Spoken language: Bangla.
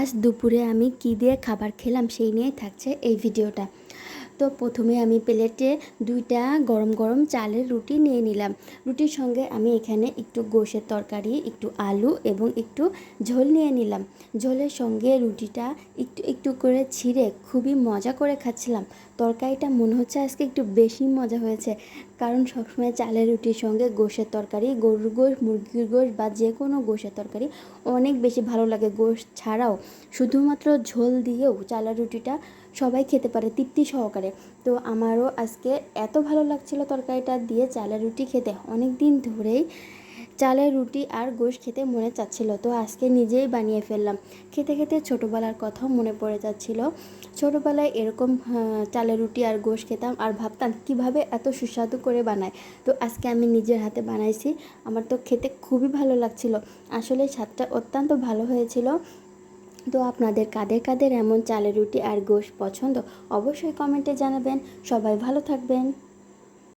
আজ দুপুরে আমি কী দিয়ে খাবার খেলাম সেই নিয়েই থাকছে এই ভিডিওটা। তো প্রথমে আমি প্লেটে 2টা গরম গরম চালের রুটি নিয়ে নিলাম। রুটির সঙ্গে আমি এখানে একটু গোশের তরকারি, একটু আলু এবং একটু ঝোল নিয়ে নিলাম। ঝোলের সঙ্গে রুটিটা একটু একটু করে ছিঁড়ে খুবই মজা করে খাচ্ছিলাম। তরকারিটা মনে হচ্ছে আজকে একটু বেশি মজা হয়েছে, কারণ সবসময় চালের রুটির সঙ্গে গোশের তরকারি, গরুর গোশ, মুরগির গোশ বা যে কোনো গোশের তরকারি অনেক বেশি ভালো লাগে। গোশ ছাড়াও শুধুমাত্র ঝোল দিয়েও চালের রুটিটা সবাই খেতে পারে তৃপ্তি সহকারে। তো আমারও আজকে এত ভালো লাগছিল তরকারিটা দিয়ে চালের রুটি খেতে, অনেক দিন ধরেই চালের রুটি আর গোশ খেতে মনে চাচ্ছিল। তো আজকে নিজেই বানিয়ে ফেললাম। খেতে খেতে ছোটোবেলার কথাও মনে পড়ে যাচ্ছিল। ছোটোবেলায় এরকম চালের রুটি আর গোশ খেতাম আর ভাবতাম কিভাবে এত সুস্বাদু করে বানায়। তো আজকে আমি নিজের হাতে বানাইছি, আমার তো খেতে খুবই ভালো লাগছিল। আসলে স্বাদটা অত্যন্ত ভালো হয়েছিল। তো আপনাদের কাদের কাদের এমন চালের রুটি আর গোশ পছন্দ অবশ্যই কমেন্টে জানাবেন। সবাই ভালো থাকবেন।